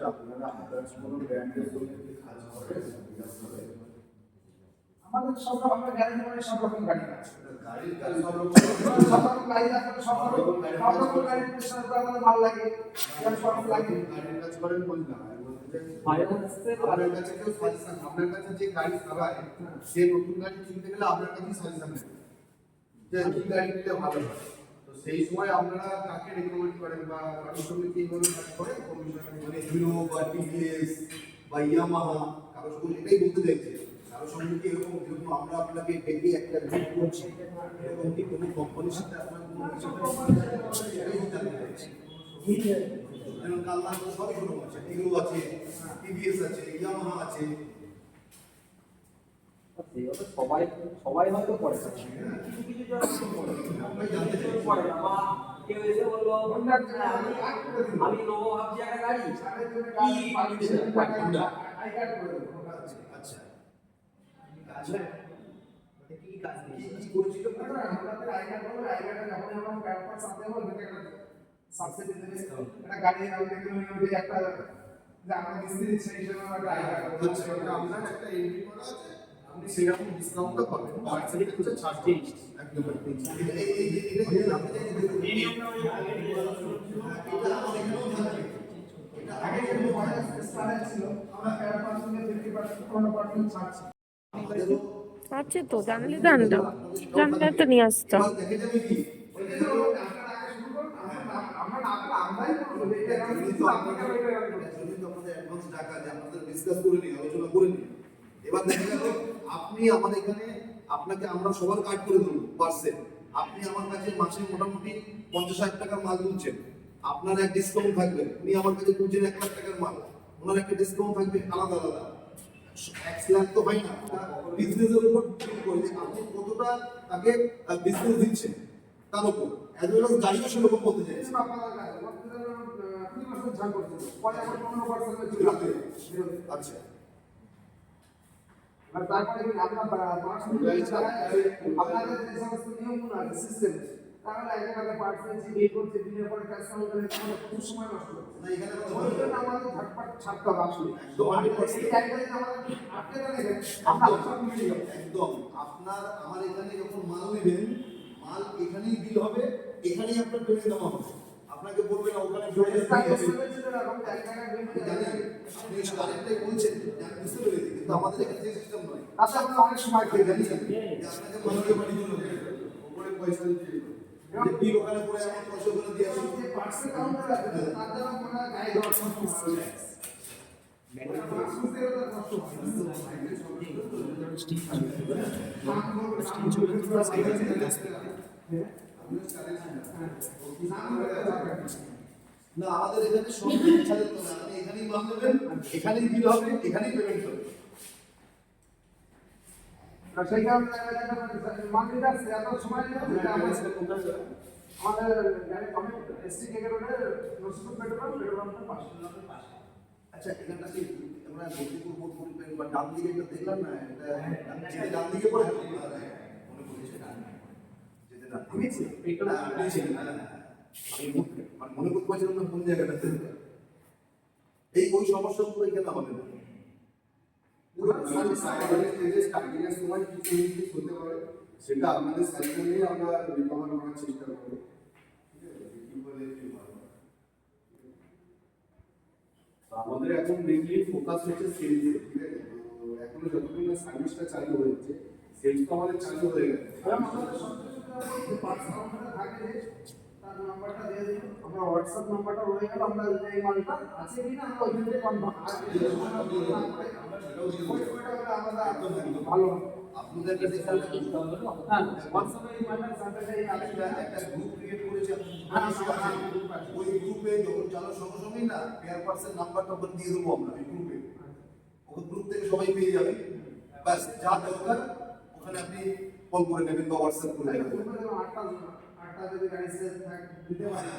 আপনারা আদার্স কোনো ব্র্যান্ডের সঙ্গে কাজ করেন? আমাদের সব রকম আমরা গ্যারান্টি মানে সব রকম গাড়ি আছে। গাড়ির কাজ সব রকম গাড়ি আছে, সব রকম গাড়ির পেছনে আমাদের মাল লাগে, সব লাগে। গাড়ির কাজ করেন বললাম আপনার কাছে কেউ সাজেশন, আপনার কাছে যে গাড়ি চালায় সে নতুন গাড়ি কিনতে গেলে আপনার কাছেই সাজেশন নেবে যে কি গাড়ি নিলে ভালো হয়। তো সেই সময় আপনারা কাকে রেকমেন্ড করেন বা কারোর সঙ্গে কি করে কাজ করেন? মানে হিরো বা টিভিএস বা ইয়ামাহা, কারোর সঙ্গে এটাই বলতে চাইছে। কারোর সঙ্গে কি এরকম যেরকম আমরা আপনাকে ডেকে একটা ভিড করছি, এরকম কি কোনো কোম্পানির সাথে আপনার কোনো কিছু সেটাই জানতে চাইছি। যেমন কাল্লার তো সবই কোনো আছে, হিরো আছে, টিভিএস আছে, ইয়ামাহা আছে। সবাই হয়তো করে কিছু কিছু করে না, বা কেউ এসে বললো আমি নেবো ভাবছি একটা গাড়ি আচ্ছা কি করেছিল আমাদের আইডিয়া করবে, আইডিয়াটা যখন আমরা ব্যাপার সাথে বলবে একটা সাবসিডি দেবে, একটা গাড়ি আমাদের ওই একটা যে আমরা মিস্ত্রি সেই জন্য একটা আইডিয়া করতে হচ্ছে আপনার একটা এন্ট্রি করা আছে, আপনি সেরকম ডিসকাউন্টটা পাবেন। পার্সেন্টেজ হচ্ছে 30 একদম এটা জানতে চাই যে এই নিয়মটা এটা আমাদের এখানেও থাকবে। এটা আগে যেমন ওয়াইস স্টারে ছিল, আমরা 50% 50% ছাড় ছিল। আছে তো, জানলে জানতো, জানলে তো নিয়ে আসতো। দেখে যাবে কি এবার দেখা গেল আপনি আমাদের এখানে, আপনাকে আমরা সবার কার্ড করে দেবো পার্সেল। আপনি আমার কাছে মাসে মোটামুটি 50,000 টাকার মাল তুলছেন, আপনার এক ডিসকাউন্ট থাকবে। উনি আমার কাছে তুলছেন 1 লাখ টাকার মাল, ওনার একটা ডিসকাউন্ট থাকবে আলাদা আলাদা। 1 লাখ তো হয় না, বিজনেসের উপর ডিপেন্ড করে যে আপনি কতটা তাকে বিজনেস দিচ্ছেন তার উপর। অ্যাজ ওয়েল আজ গাড়িও সেরকম বলতে চাইছে। আচ্ছা আর তারপরে আপনাদের যে সমস্ত নিয়মগুলো আছে সিস্টেম, তাহলে একেবারে পার্সেন্ট বিল করতে দিনের পরে কাস্টমার করে কত সময় নষ্ট করছে না, এখানে আমাদের ঝটপট ছাড়তে হবে আসলে। একদম 100% আমাদের আটকে রাখবেন, আমরা সব মিলে যাবো। একদম আপনার আমার এখানে যখন মাল নেবেন, মাল এখানেই বিল হবে, এখানেই আপনার পেমেন্ট জমা হবে। আপনাকে বলবে না ওখানে আপনি কারেক্টটাই বলছেন, আমি বুঝতে পেরেছি, কিন্তু আমাদের এখানে যে সিস্টেম নয়। আচ্ছা আমরা অনেক সময় খেয়ে জানি আপনাকে মানুষের বাড়ি জন্য উপরে পয়সা দিতে বিল ওখানে পড়ে আমার পয়সা ওখানে দিয়ে আসুন। যে পার্সেল কাউন্টার আছে তার দ্বারা কোনো গাইড দেওয়ার সমস্যা হবে না, আমাদের এখানে সব ছাড়েন না, আপনি এখানেই মাল নেবেন, এখানেই বিল হবে, এখানেই পেমেন্ট হবে। সেই কারণে মান্থলি আসছে এত সময় নেই, আমাদের গাড়ি কমিট এসটি কে রোডে নসরুল পেট্রোল পাশে। আচ্ছা এখানটা কি আমরা গতিপুর বোর্ড পরিপেন বা ডান দিকে একটা দেখলাম না, এটা ডান দিকে পড়ে মনে পড়েছে ডান যেতে ডান আমি ছি আমি মনে করতে পারছিলাম না কোন জায়গাটাতে। এই ওই সমস্যাগুলো এখানে আমাদের সময় কিছু জিনিস হতে পারে, সেটা আপনাদের সাইকেল নিয়ে আমরা রিকভার করার চেষ্টা করবো। আমাদের এখন মেইনলি ফোকাস হচ্ছে সেলস, ঠিক আছে? তো এখনো যতক্ষণ না সার্ভিসটা চালু হয়েছে, সেলস তো আমাদের চালু হয়ে গেছে। তার নাম্বারটা দিয়ে দিন, আমরা হোয়াটসঅ্যাপ নাম্বারটা রয়ে গেল, আমরা এই মালটা আছে কিনা আমরা ওইখান থেকে কনফার্ম ভালো আপনাদের কাছে হ্যাঁ হোয়াটসঅ্যাপে এই মালটা সাথে একটা গ্রুপ ক্রিয়েট করেছে, ওই গ্রুপে যখন চালার সঙ্গে সঙ্গেই না পেয়ার পার্সেল নাম্বারটা ওখানে দিয়ে দেবো আমরা ওই গ্রুপে। ওই গ্রুপ থেকে সবাই পেয়ে যাবে, ব্যাস যা দরকার ওখানে আপনি কল করে নেবেন বা হোয়াটসঅ্যাপ করে নেবেন। আটটা যদি গাড়ি সেল থাকে দিতে পারে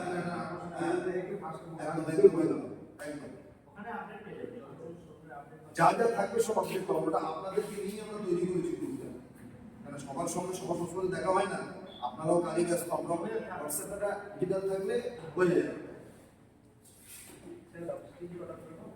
তাহলে একটু ফাস্ট যা যা থাকবে সব আপডেট করবো, ওটা আপনাদেরকে নিয়ে আমরা তৈরি করেছি গ্রুপটা। কারণ সবার সঙ্গে সবার সঙ্গে দেখা হয় না, আপনারাও কাজে ব্যস্ত, আমরাও হোয়াটসঅ্যাপটা ডিজিটাল থাকলে হয়ে যাবে। কেজি অর্ডার করে নাও।